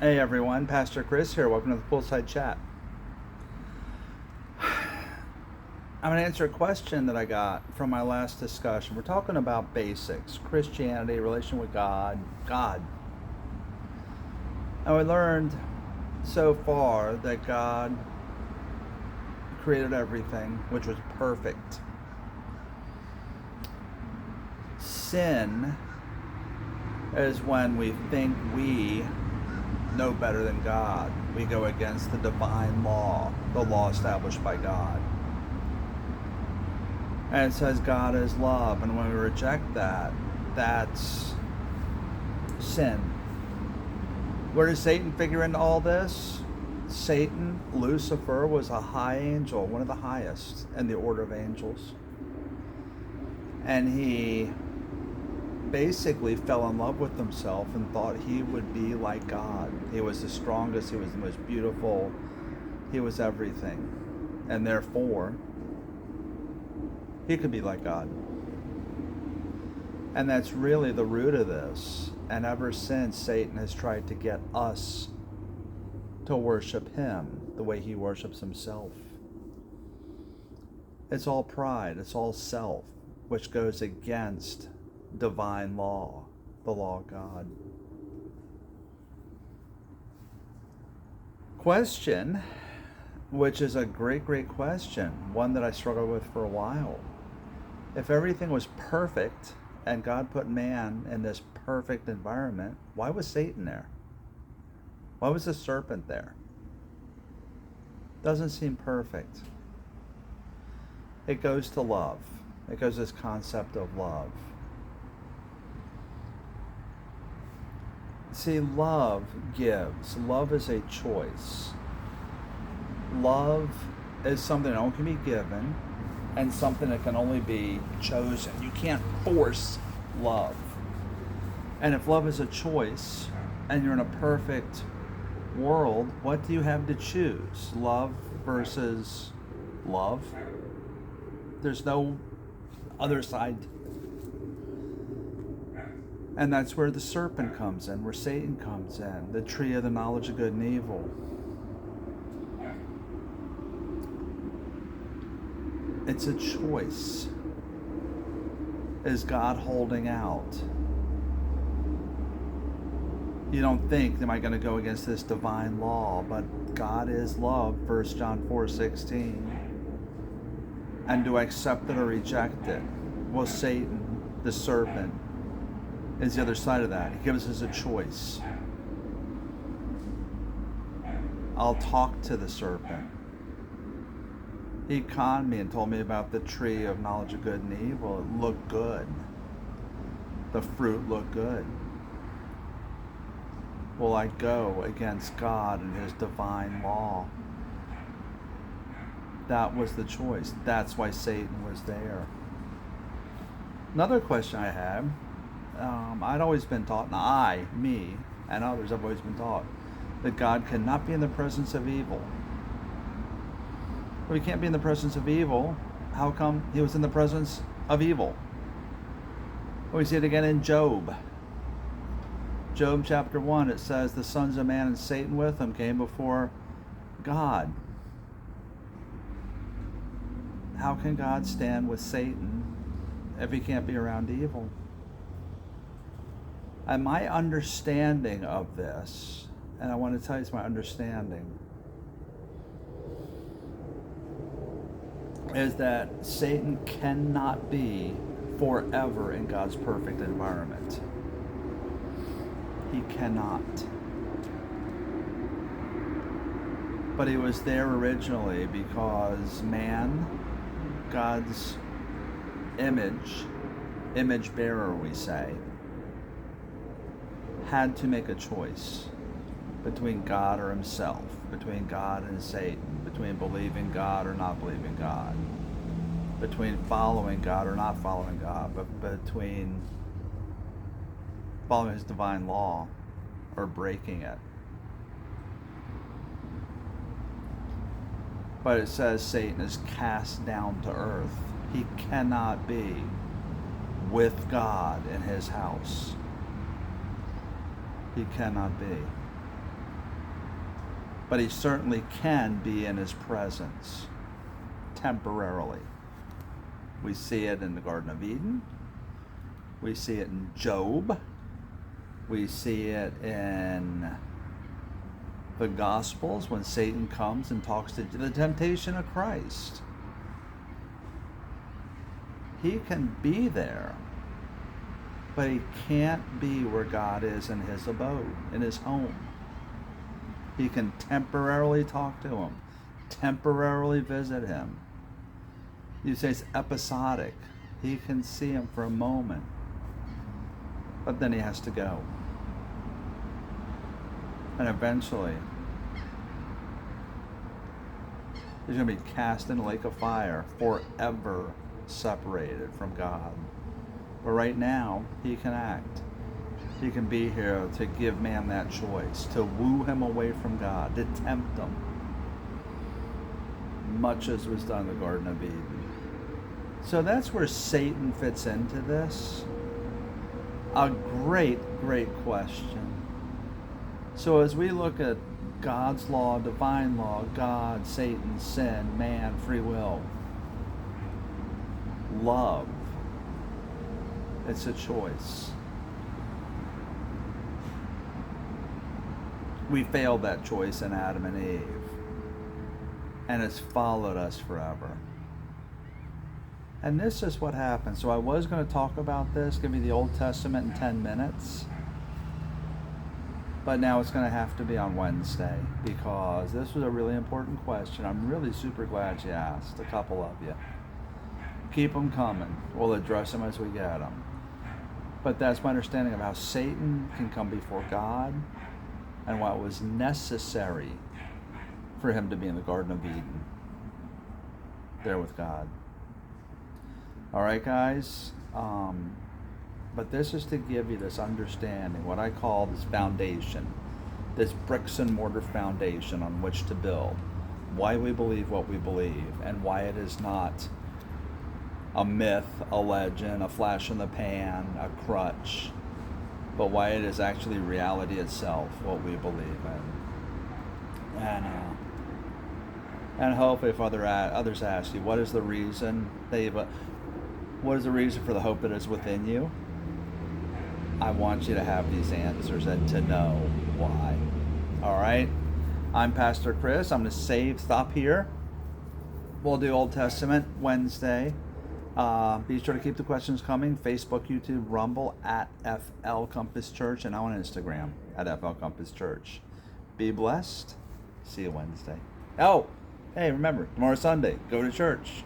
Hey everyone, Pastor Chris here. Welcome to the Poolside Chat. I'm going to answer a question that I got from my last discussion. We're talking about basics, Christianity, relation with God. And we learned so far that God created everything, which was perfect. Sin is when we think we know better than God. We go against the divine law, the law established by God. And it says God is love, and when we reject that, that's sin. Where does Satan figure into all this? Satan, Lucifer, was a high angel, one of the highest in the order of angels. And he basically fell in love with himself and thought he would be like God. He was the strongest, he was the most beautiful, he was everything. And therefore, he could be like God. And that's really the root of this. And ever since, Satan has tried to get us to worship him the way he worships himself. It's all pride, it's all self, which goes against divine law, the law of God. Question, which is a great question, one that I struggled with for a while. If everything was perfect and God put man in this perfect environment, why was Satan there? Why was the serpent there? Doesn't seem perfect. It goes to love. It goes to this concept of love. See, love gives. Love is a choice. Love is something that only can be given and something that can only be chosen. You can't force love. And if love is a choice and you're in a perfect world, what do you have to choose? Love versus love? There's no other side. And that's where the serpent comes in, where Satan comes in, the tree of the knowledge of good and evil. It's a choice. Is God holding out? You don't think, am I going to go against this divine law? But God is love, 1 John 4:16. And do I accept it or reject it? Well, Satan, the serpent, is the other side of that. He gives us a choice. I'll talk to the serpent. He conned me and told me about the tree of knowledge of good and evil. It looked good. The fruit looked good. Will I go against God and his divine law? That was the choice. That's why Satan was there. Another question I had, I'd always been taught, and me, and others have always been taught, that God cannot be in the presence of evil. Well, he can't be in the presence of evil. How come he was in the presence of evil? Well, we see it again in Job. Job chapter 1, it says, the sons of man and Satan with him came before God. How can God stand with Satan if he can't be around evil? And my understanding of this, and I want to tell you it's my understanding, is that Satan cannot be forever in God's perfect environment. He cannot. But he was there originally because man, God's image bearer, we say, had to make a choice between God or himself, between God and Satan, between believing God or not believing God, between following God or not following God, but between following his divine law or breaking it. But it says Satan is cast down to earth. He cannot be with God in his house. He cannot be. but he certainly can be in his presence temporarily. We see it in the Garden of Eden. We see it in Job. We see it in the Gospels when Satan comes and talks to the temptation of Christ. He can be there, but he can't be where God is in his abode, in his home. He can temporarily talk to him, temporarily visit him. You say it's episodic. He can see him for a moment, but then he has to go. And eventually, he's going to be cast in a lake of fire, forever separated from God. But right now, he can act. He can be here to give man that choice, to woo him away from God, to tempt him, much as was done in the Garden of Eden. So that's where Satan fits into this. A great, great question. So as we look at God's law, divine law, God, Satan, sin, man, free will, love, it's a choice. We failed that choice in Adam and Eve, and it's followed us forever. And this is what happens. So I was going to talk about this, give you the Old Testament in 10 minutes. But now it's going to have to be on Wednesday, because this was a really important question. I'm really super glad you asked, a couple of you. Keep them coming. We'll address them as we get them. But that's my understanding of how Satan can come before God and what was necessary for him to be in the Garden of Eden, there with God. All right, guys. But this is to give you this understanding, what I call this foundation, this bricks and mortar foundation on which to build, why we believe what we believe, and why it is not a myth, a legend, a flash in the pan, a crutch, but why it is actually reality itself, what we believe in. And hopefully if others ask you, what is the reason what is the reason for the hope that is within you? I want you to have these answers and to know why. All right? I'm Pastor Chris. I'm going to stop here. We'll do Old Testament Wednesday. Be sure to keep the questions coming. Facebook, YouTube, Rumble, at FL Compass Church, and on Instagram, at FL Compass Church. Be blessed. See you Wednesday. Oh, hey, remember, tomorrow's Sunday. Go to church.